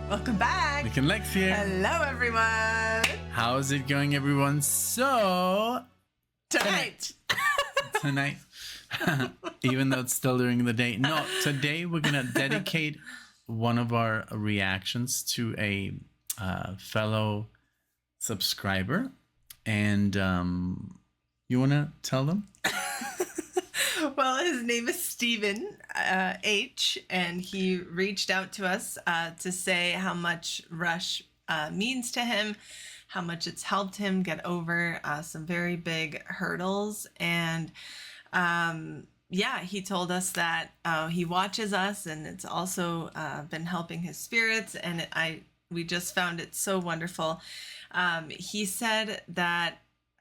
Welcome back. NicknLex here. Hello, everyone. How's it going, everyone? So Tonight. even though it's still during the day. No, today we're gonna dedicate one of our reactions to a fellow subscriber, and you wanna tell them? Well, his name is Stephen H, and he reached out to us to say how much Rush means to him, how much it's helped him get over some very big hurdles. And he told us that he watches us, and it's also been helping his spirits. And we just found it so wonderful. He said that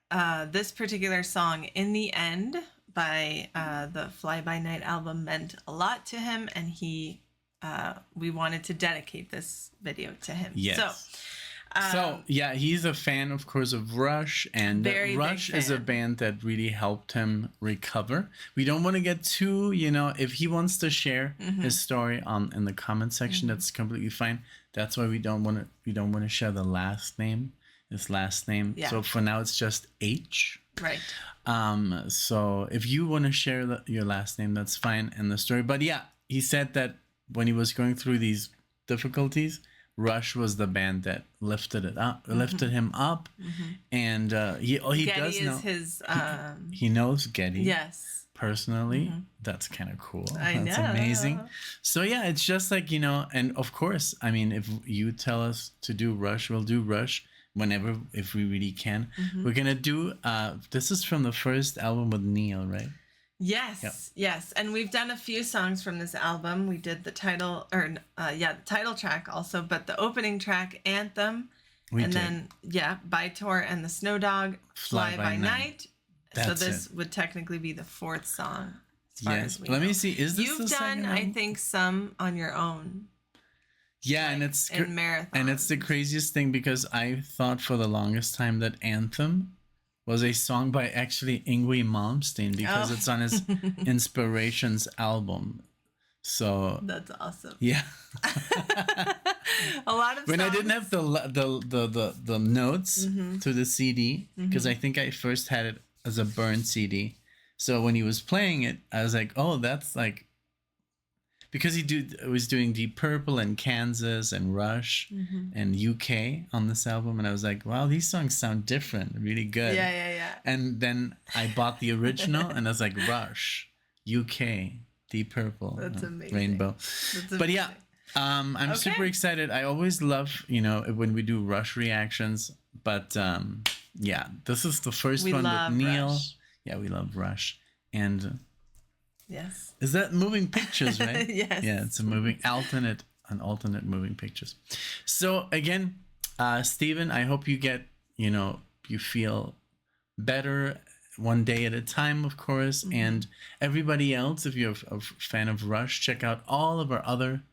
this particular song, In the End, by the Fly By Night album, meant a lot to him, and we wanted to dedicate this video to him. Yes. So he's a fan, of course, of Rush, and Rush is a band that really helped him recover. We don't want to get too, if he wants to share his story in the comment section, that's completely fine. That's why we don't want to share the last name, his last name. Yeah. So for now, it's just H. Right. So if you want to share your last name, that's fine in the story. But yeah, he said that when he was going through these difficulties, Rush was the band that lifted him up, and he Getty does know his. He knows Getty. Yes. Personally, that's kind of cool. That's amazing. So yeah, it's just like, and of course, I mean, if you tell us to do Rush, we'll do Rush whenever, if we really can. We're gonna do this is from the first album with Neil, right? Yes, and we've done a few songs from this album. We did the title track also, but the opening track, Anthem, then By Tor and the Snow Dog, Fly By Night. So this would technically be the fourth song. Yes, let me see. Is this you've done? I think some on your own. Yeah, and it's in marathon, and it's the craziest thing because I thought for the longest time that Anthem was a song by actually Yngwie Malmsteen because it's on his Inspirations album. So that's awesome. Yeah. A lot of when songs. I didn't have the notes to the CD, because I think I first had it as a burned CD. So when he was playing it, I was like, oh, that's like, because he was doing Deep Purple and Kansas and Rush and UK on this album, and I was like, wow, these songs sound different, really good. Yeah. And then I bought the original, and I was like, Rush, UK, Deep Purple, that's amazing. Rainbow. That's amazing. But yeah, I'm super excited. I always love, when we do Rush reactions. But this is the first one with Neil. Rush. Yeah, we love Rush. And yes. Is that Moving Pictures, right? Yes. Yeah, it's an alternate Moving Pictures. So again, Stephen, I hope you get, you feel better one day at a time, of course. And everybody else, if you're a fan of Rush, check out all of our other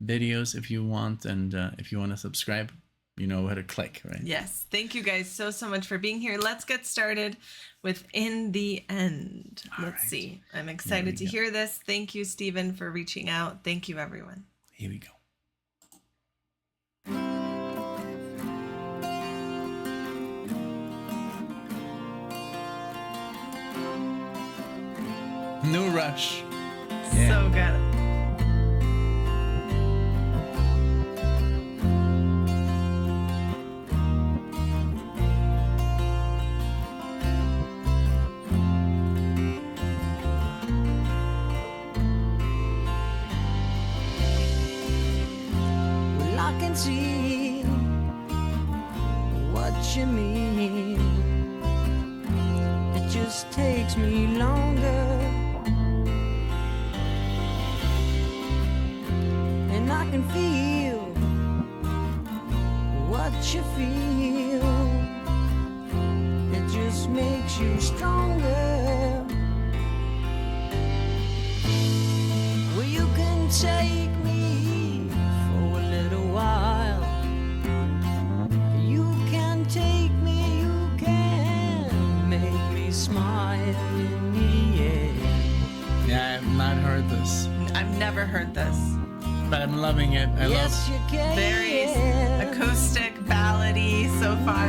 videos if you want. And if you want to subscribe, you know where to click, right? Yes. Thank you guys so much for being here. Let's get started with In the End. Let's see. I'm excited to hear this. Thank you, Stephen, for reaching out. Thank you, everyone. Here we go. New Rush. So good. I can see what you mean. It just takes me longer, and I can feel what you feel. It just makes you stronger. Well, you can take me for a little while. You can take me, you can make me smile in the end. Yeah, I have not heard this. I've never heard this. but I'm loving it. I Yes, love. you can. Very acoustic, ballady so far.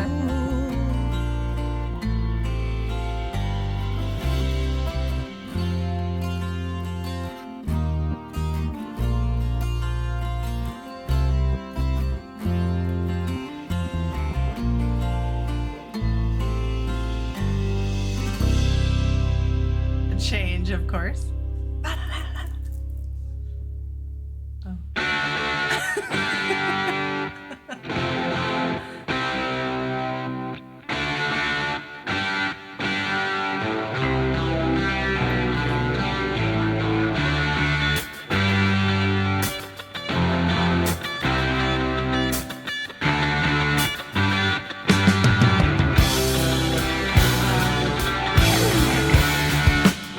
A change, of course.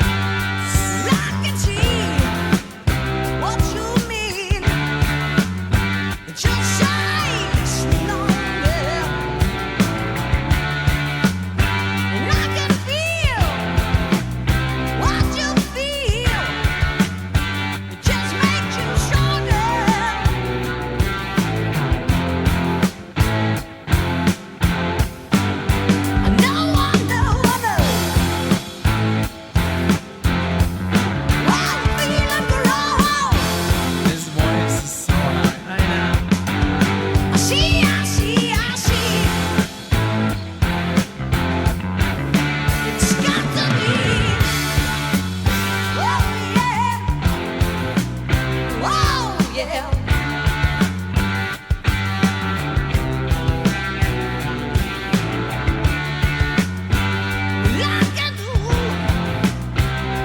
I can see what you mean. It just shines longer, and I can feel what you feel. It just makes you stronger. I know, I know, I know. I'm feeling grow. His voice is so high. I know. I see, I see, I see. It's got to be. Oh yeah. Oh yeah. I can do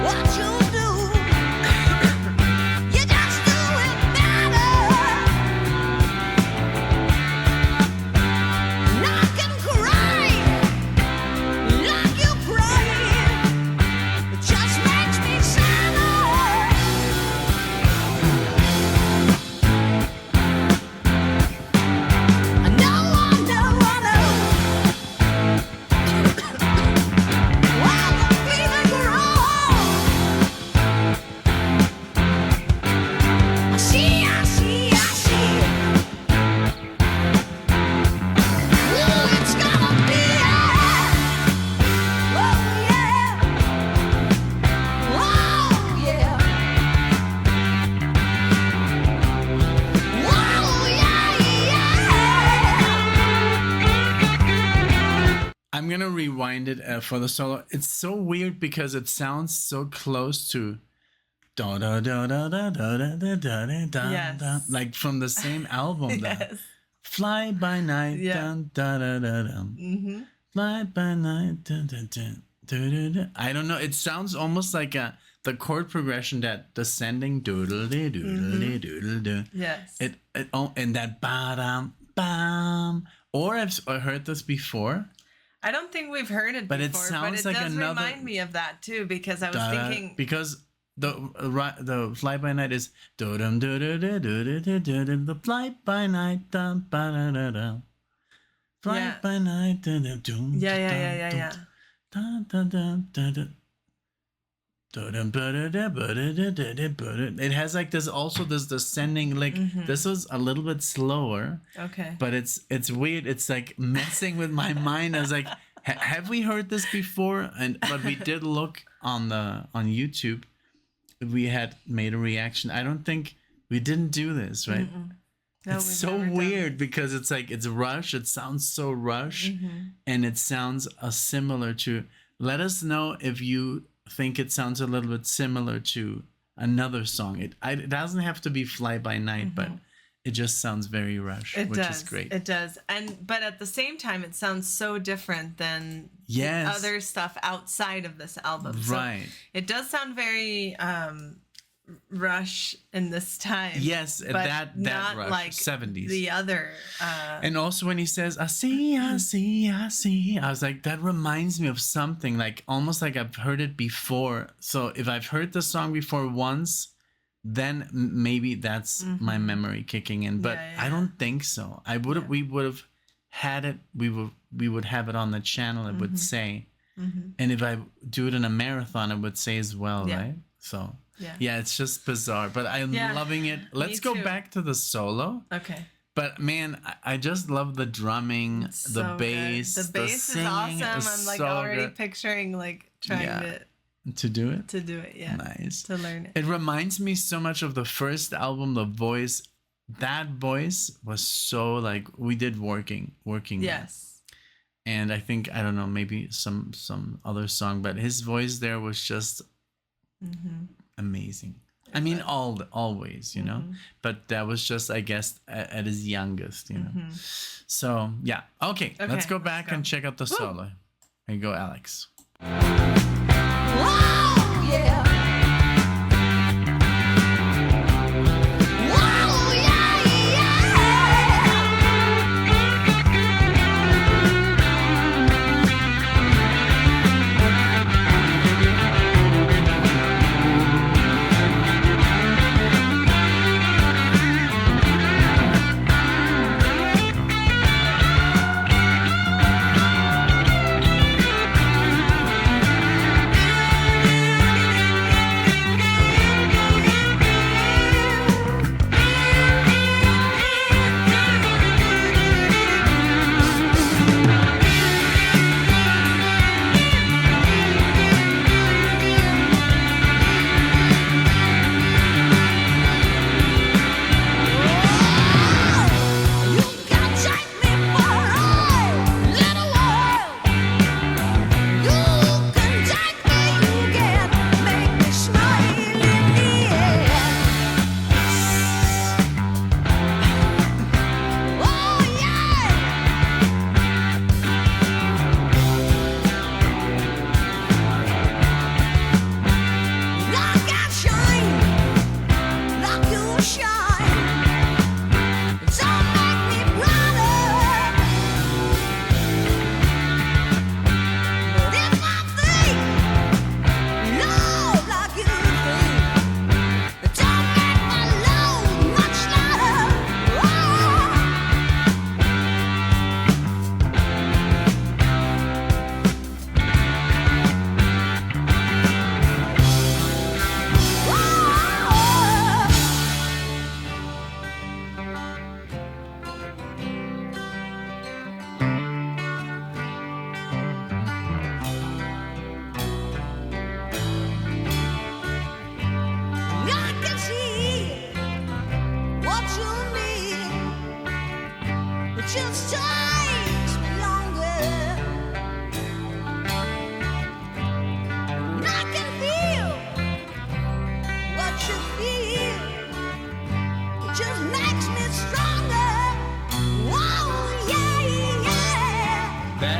what you do. You just do it better. And I can cry like you cry. It just makes me sadder. I know, I know, I know. While the feeling grows, I see, I see, I see. Ooh, it's gonna be oh yeah, oh yeah, oh yeah. I'm gonna rewind it for the solo. It's so weird because it sounds so close to da da da da da da da da da da Yes. da, like from the same album. That Yes. Fly by night, Yeah. dun, da da da da. Mm-hmm. Fly by night, dun, dun, dun, dun, dun, dun. I don't know. It sounds almost like the chord progression, that descending doodle dee doodle dee doodle doo. Yes. And that ba-dum, bam. Or I heard this before. I don't think we've heard it But it before, sounds but it like does another- remind me of that too, because I was Da-da, thinking because the Fly by Night is do dum do do do do do do do, the Fly by Night dum ba da da da. Fly Yeah. by night dum dum dum. yeah. Dun, dun, dun, dun, dun. Dun, ba da da ba da da da da ba da. It has like this descending lick. This was a little bit slower, Okay. but it's weird. It's like messing with my mind. I was like, have we heard this before? But we did look on YouTube. We had made a reaction. I don't think we didn't do this, right? No, It's we've so never done weird because it's like it's Rush. It sounds so Rush, and it sounds similar to. Let us know if you think it sounds a little bit similar to another song. It doesn't have to be Fly By Night, but it just sounds very Rush, It which does. is great. It does. But at the same time, it sounds so different than Yes. the other stuff outside of this album. Right. So it does sound very Rush in this time. Yes, but that not Rush, like 70s. the other. And also when he says, I see, I see, I see, I was like, that reminds me of something, like almost like I've heard it before. So if I've heard the song before once, then maybe that's my memory kicking in. But Yeah, I don't think so. We would have had it. We would have it on the channel. It would say, and if I do it in a marathon, it would say as well, Yeah. right? So Yeah, it's just bizarre, but I'm Yeah, loving it. Let's go too. back to the solo. Okay. But man, I just love the drumming, It's the so good. bass, The bass singing is awesome. is I'm like so already good. picturing like trying Yeah. To do it. to do it. Yeah. Nice. To learn it. It reminds me so much of the first album, the voice. That voice was so like we did working. Yes. And I think I don't know, maybe some other song, but his voice there was just amazing. I mean, always, you know, but that was just, I guess, at his youngest, you know. So yeah, okay, let's go back and check out the solo. There you go, Alex. Wow, yeah. Wow, yeah, you can take me for a ride, little world. You can take me, you can make me smile in the air. Oh yeah. Like I shine, like you shine. Don't make me brighter. But if I think love like you think, don't make my load much lighter. I can see what you mean. It just takes me longer. And I can feel what you feel. It just makes me stronger. Whoa, yeah, yeah.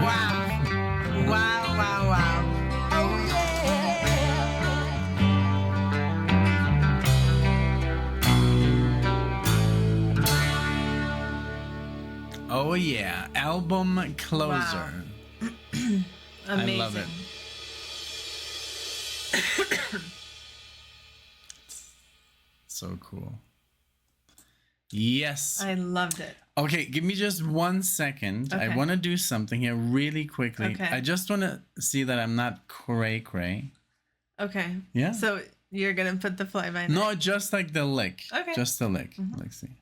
Wow. Wow. Oh, yeah. Oh yeah, album closer. Amazing. I love it. So cool. Yes. I loved it. Okay, give me just 1 second. I Okay. want to do something here really quickly. Okay. I just want to see that I'm not cray. Okay. Yeah. So you're gonna put the fly by night. No, just like the lick. Okay. Just the lick. Let's see.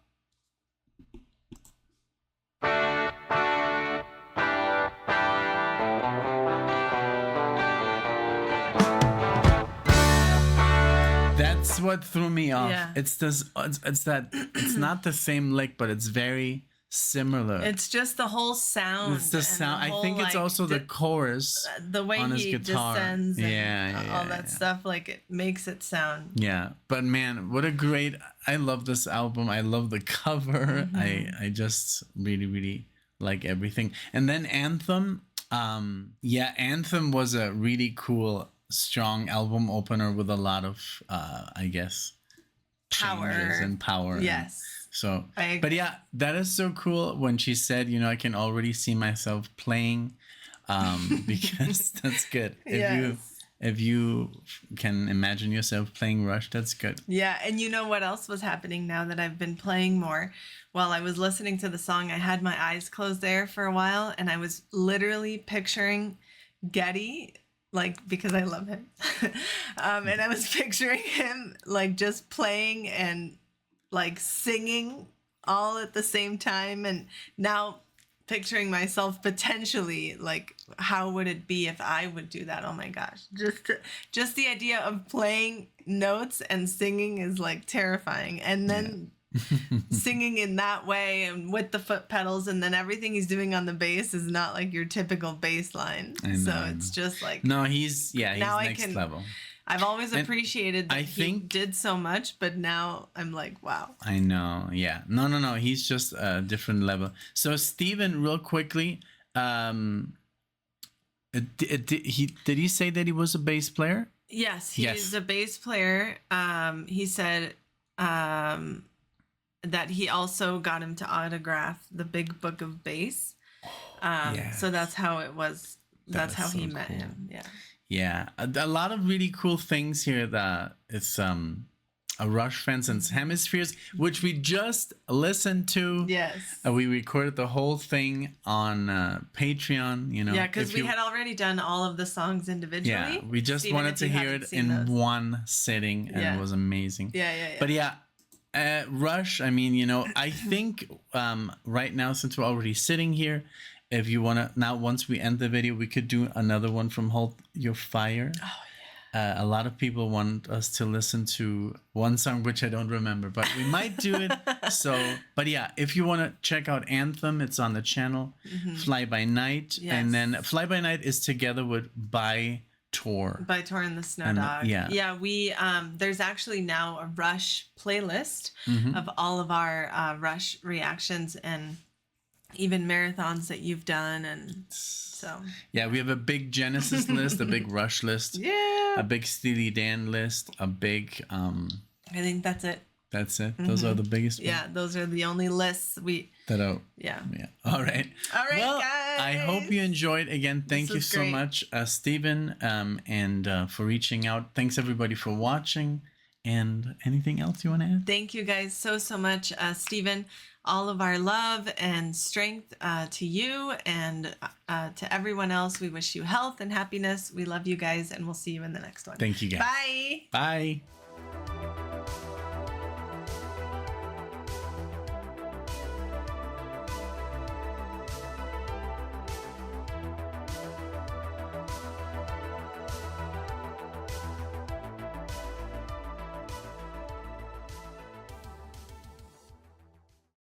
That's what threw me off. Yeah. It's this. It's that. It's not the same lick, but it's very similar. It's just the whole sound. It's the and sound. I whole, think it's like, also the chorus. the way on his he guitar. descends and Yeah, all that stuff. Like it makes it sound. Yeah, but man, what a great! I love this album. I love the cover. I just really like everything. And then Anthem. Anthem was a really cool, strong album opener with a lot of, I guess, Power. changes and power. Yes. So, I agree. but yeah, that is so cool when she said, I can already see myself playing, because that's good. If you can imagine yourself playing Rush, that's good. Yeah, and you know what else was happening now that I've been playing more? While I was listening to the song, I had my eyes closed there for a while, and I was literally picturing Getty like because I love him. And I was picturing him like just playing and like singing all at the same time. And now picturing myself potentially like how would it be if I would do that? Oh my gosh. Just the idea of playing notes and singing is like terrifying. And then singing in that way and with the foot pedals, and then everything he's doing on the bass is not like your typical bass line. So it's just like he's now next level. I've always And appreciated that he did so much, but now I'm like, wow. I know. Yeah. No. He's just a different level. So Steven, real quickly, did he say that he was a bass player? Yes, he's a bass player. He said that he also got him to autograph the Big Book of Bass. So that's how it was. That's how he met him. Yeah. Yeah, a lot of really cool things here. That it's a Rush Fans and Hemispheres, which we just listened to. Yes. We recorded the whole thing on Patreon. Yeah, because we had already done all of the songs individually. Yeah, we just wanted to hear it in one sitting, and it was amazing. Yeah. But yeah. Rush, I mean, I think right now, since we're already sitting here, if you want to, now once we end the video, we could do another one from Hold Your Fire. Oh, yeah. A lot of people want us to listen to one song, which I don't remember, but we might do it. But yeah, if you want to check out Anthem, it's on the channel. Fly By Night. Yes. And then Fly By Night is together with By Tour and the Snow Dog. We there's actually now a Rush playlist of all of our Rush reactions and even marathons that you've done, and so we have a big Genesis list, a big Rush list, a big Steely Dan list, a big I think that's it. Those are the biggest ones. Those are the only lists we all right, well, guys, I hope you enjoyed. Again, thank you so much, Steven, and for reaching out. Thanks everybody for watching. And anything else you want to add? Thank you guys so much, Steven. All of our love and strength to you and to everyone else. We wish you health and happiness. We love you guys, and we'll see you in the next one. Thank you guys. Bye. Bye.